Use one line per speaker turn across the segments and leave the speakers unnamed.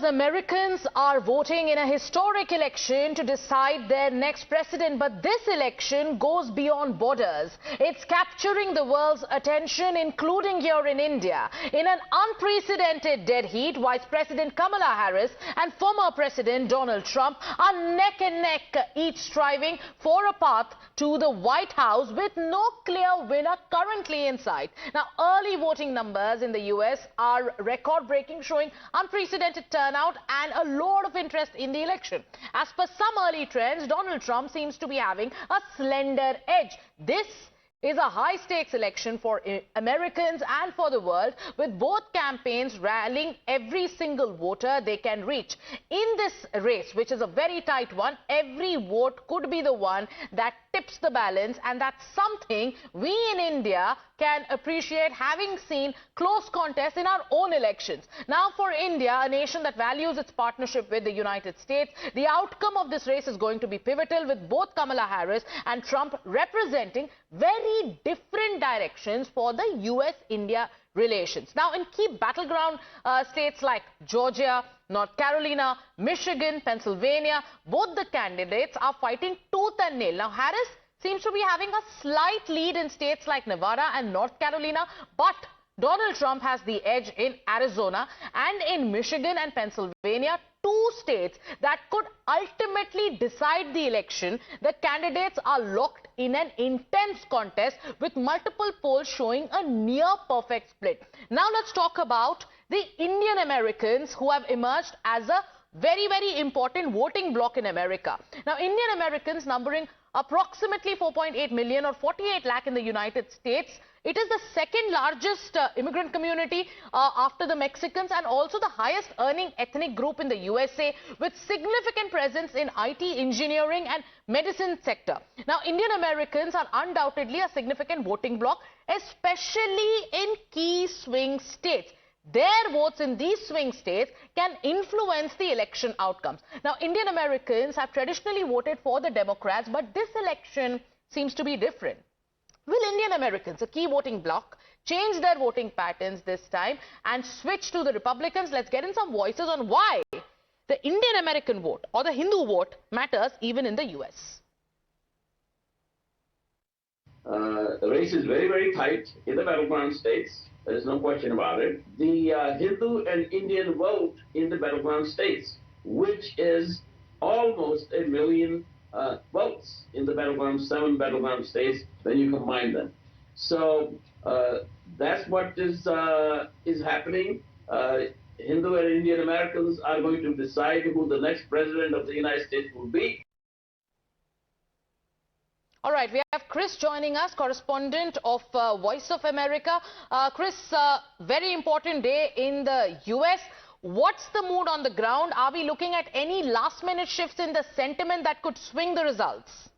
Americans are voting in a historic election to decide their next president, but this election goes beyond borders. It's capturing the world's attention, including here in India. In an unprecedented dead heat, Vice President Kamala Harris and former President Donald Trump are neck and neck, each striving for a path to the White House with no clear winner currently in sight. Now, early voting numbers in the U.S. are record-breaking, showing unprecedented turnout and a lot of interest in the election. As per some early trends, Donald Trump seems to be having a slender edge. This is a high-stakes election for Americans and for the world, with both campaigns rallying every single voter they can reach. In this race, which is a very tight one, every vote could be the one that tips the balance, and that's something we in India can appreciate, having seen close contests in our own elections. Now, for India, a nation that values its partnership with the United States, the outcome of this race is going to be pivotal, with both Kamala Harris and Trump representing very different directions for the U.S.-India relations. Now, in key battleground states like Georgia, North Carolina, Michigan, Pennsylvania, both the candidates are fighting tooth and nail. Now, Harris seems to be having a slight lead in states like Nevada and North Carolina, but Donald Trump has the edge in Arizona and in Michigan and Pennsylvania, two states that could ultimately decide the election. The candidates are locked in an intense contest, with multiple polls showing a near-perfect split. Now let's talk about the Indian Americans who have emerged as a very, very important voting bloc in America. Now, Indian Americans numbering approximately 4.8 million or 48 lakh in the United States. It is the second largest immigrant community after the Mexicans, and also the highest earning ethnic group in the USA, with significant presence in IT, engineering and medicine sector. Now, Indian Americans are undoubtedly a significant voting bloc, especially in key swing states. Their votes in these swing states can influence the election outcomes. Now, Indian Americans have traditionally voted for the Democrats, but this election seems to be different. Will Indian Americans, a key voting bloc, change their voting patterns this time and switch to the Republicans? Let's get in some voices on why the Indian American vote or the Hindu vote matters even in the US.
The race is very, very tight in the battleground states. There's no question about it. The Hindu and Indian vote in the battleground states, which is almost 1 million votes in the battleground, 7 battleground states, when you combine them. So that's what is happening. Hindu and Indian Americans are going to decide who the next president of the United States will be.
All right, we have Chris joining us, correspondent of Voice of America. Chris, very important day in the US. What's the mood on the ground? Are we looking at any last-minute shifts in the sentiment that could swing the results?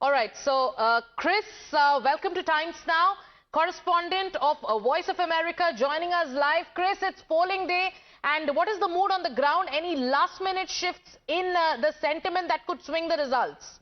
All right, so Chris, welcome to Times Now. Correspondent of Voice of America joining us live. Chris, it's polling day, and what is the mood on the ground? Any last-minute shifts in the sentiment that could swing the results?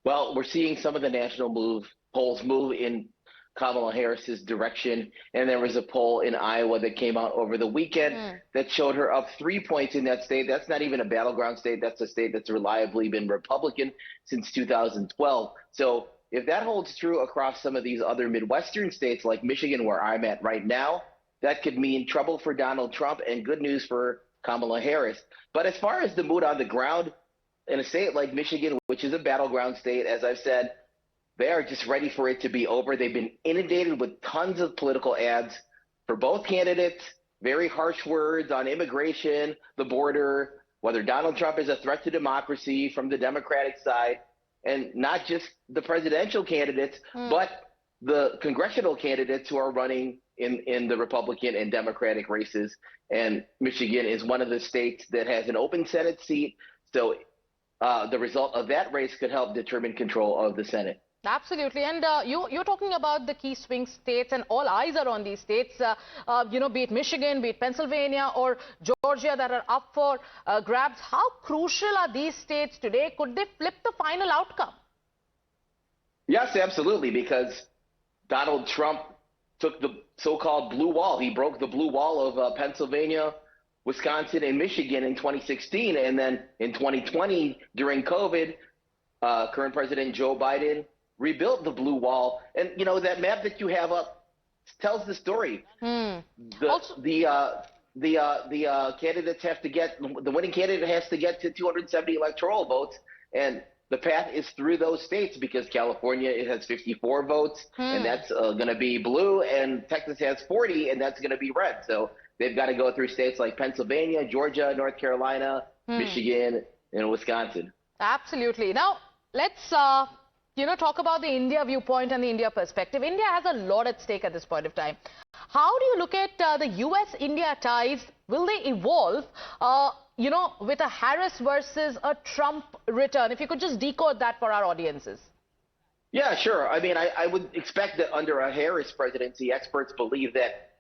Well, we're seeing some of the national polls move in Kamala Harris's direction, and there was a poll in Iowa that came out over the weekend that showed her up 3 points in that state. That's not even a battleground state. That's a state that's reliably been Republican since 2012. So if that holds true across some of these other Midwestern states like Michigan, where I'm at right now, that could mean trouble for Donald Trump and good news for Kamala Harris. But as far as the mood on the ground, in a state like Michigan, which is a battleground state, as I've said, they are just ready for it to be over. They've been inundated with tons of political ads for both candidates, very harsh words on immigration, the border, whether Donald Trump is a threat to democracy from the Democratic side, and not just the presidential candidates, but the congressional candidates who are running in the Republican and Democratic races. And Michigan is one of the states that has an open Senate seat. So the result of that race could help determine control of the Senate.
Absolutely. And you're talking about the key swing states, and all eyes are on these states, be it Michigan, be it Pennsylvania or Georgia, that are up for grabs. How crucial are these states today? Could they flip the final outcome?
Yes, absolutely, because Donald Trump took the so-called blue wall. He broke the blue wall of Pennsylvania, Wisconsin, and Michigan in 2016. And then in 2020, during COVID, current President Joe Biden rebuilt the blue wall. And, you know, that map that you have up tells the story. The candidates have to get, the winning candidate has to get to 270 electoral votes. And the path is through those states, because California, it has 54 votes, and that's going to be blue, and Texas has 40, and that's going to be red. So they've got to go through states like Pennsylvania, Georgia, North Carolina, Michigan, and Wisconsin.
Absolutely. Now, let's talk about the India viewpoint and the India perspective. India has a lot at stake at this point of time. How do you look at the U.S.-India ties? Will they evolve, with a Harris versus a Trump return? If you could just decode that for our audiences.
Yeah, sure. I mean, I would expect that under a Harris presidency, experts believe that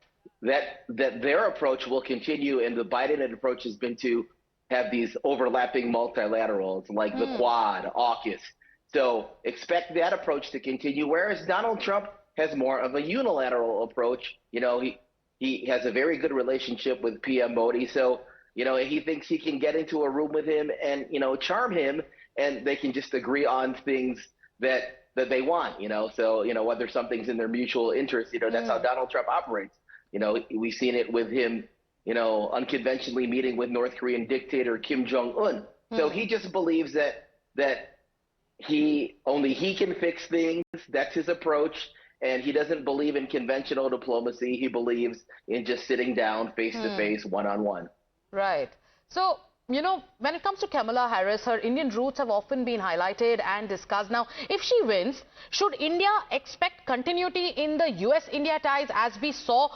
their approach will continue, and the Biden approach has been to have these overlapping multilaterals like the Quad, AUKUS. So expect that approach to continue, whereas Donald Trump has more of a unilateral approach. You know, he has a very good relationship with PM Modi, so, you know, he thinks he can get into a room with him and, you know, charm him, and they can just agree on things that they want, you know. So, you know, whether something's in their mutual interest, you know, that's how Donald Trump operates. You know, we've seen it with him, you know, unconventionally meeting with North Korean dictator Kim Jong-un. So he just believes that only he can fix things. That's his approach. And he doesn't believe in conventional diplomacy. He believes in just sitting down face to face, one-on-one.
Right. So, you know, when it comes to Kamala Harris, her Indian roots have often been highlighted and discussed. Now, if she wins, should India expect continuity in the U.S.-India ties as we saw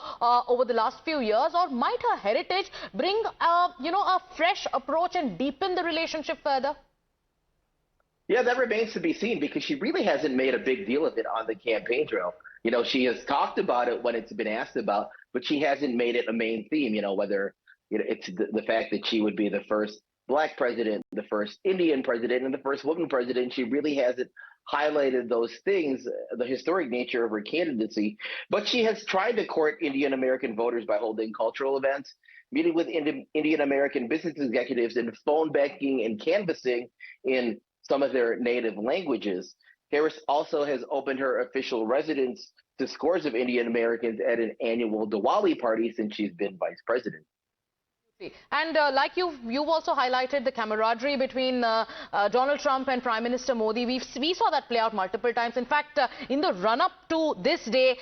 over the last few years, or might her heritage bring, a fresh approach and deepen the relationship further?
Yeah, that remains to be seen, because she really hasn't made a big deal of it on the campaign trail. You know, she has talked about it when it's been asked about, but she hasn't made it a main theme, you know, whether it's the fact that she would be the first Black president, the first Indian president, and the first woman president. She really hasn't highlighted those things, the historic nature of her candidacy. But she has tried to court Indian American voters by holding cultural events, meeting with Indian American business executives, and phone banking and canvassing in some of their native languages. Harris also has opened her official residence to scores of Indian Americans at an annual Diwali party since she's been vice president.
And like you've also highlighted the camaraderie between Donald Trump and Prime Minister Modi. We saw that play out multiple times. In fact, in the run-up to this day,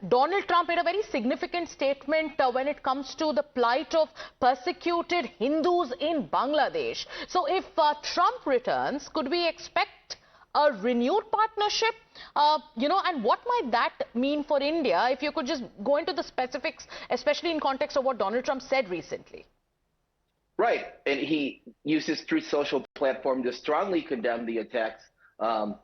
Donald Trump made a very significant statement when it comes to the plight of persecuted Hindus in Bangladesh. So if Trump returns, could we expect a renewed partnership, and what might that mean for India? If you could just go into the specifics, especially in context of what Donald Trump said recently.
Right, and he used his Truth Social platform to strongly condemn the attacks on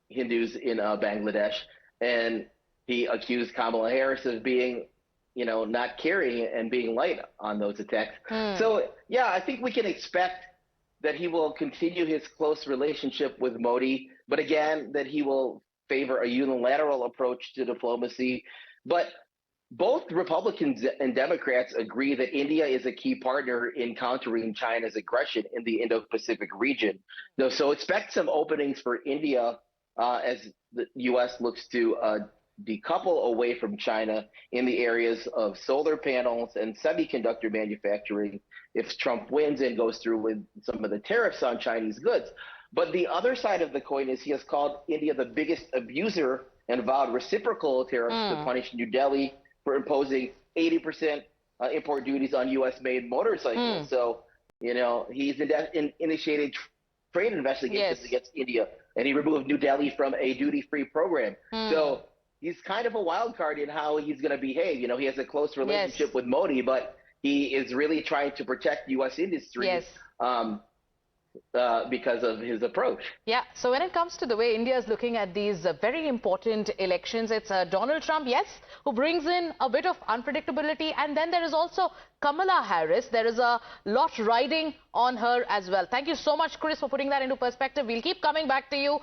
Hindus in Bangladesh, and he accused Kamala Harris of being, you know, not caring and being light on those attacks. So, yeah, I think we can expect that he will continue his close relationship with Modi, but again, that he will favor a unilateral approach to diplomacy. But both Republicans and Democrats agree that India is a key partner in countering China's aggression in the Indo-Pacific region. So expect some openings for India as the U.S. looks to decouple away from China in the areas of solar panels and semiconductor manufacturing if Trump wins and goes through with some of the tariffs on Chinese goods. But the other side of the coin is he has called India the biggest abuser and vowed reciprocal tariffs to punish New Delhi for imposing 80% import duties on U.S.-made motorcycles. So, you know, he's initiated trade investigations against India, and he removed New Delhi from a duty-free program. So he's kind of a wild card in how he's going to behave. You know, he has a close relationship with Modi, but he is really trying to protect U.S. industry. because of his approach.
Yeah, so when it comes to the way India is looking at these very important elections, it's Donald Trump, yes, who brings in a bit of unpredictability, and then there is also Kamala Harris. There is a lot riding on her as well. Thank you so much, Chris, for putting that into perspective. We'll keep coming back to you.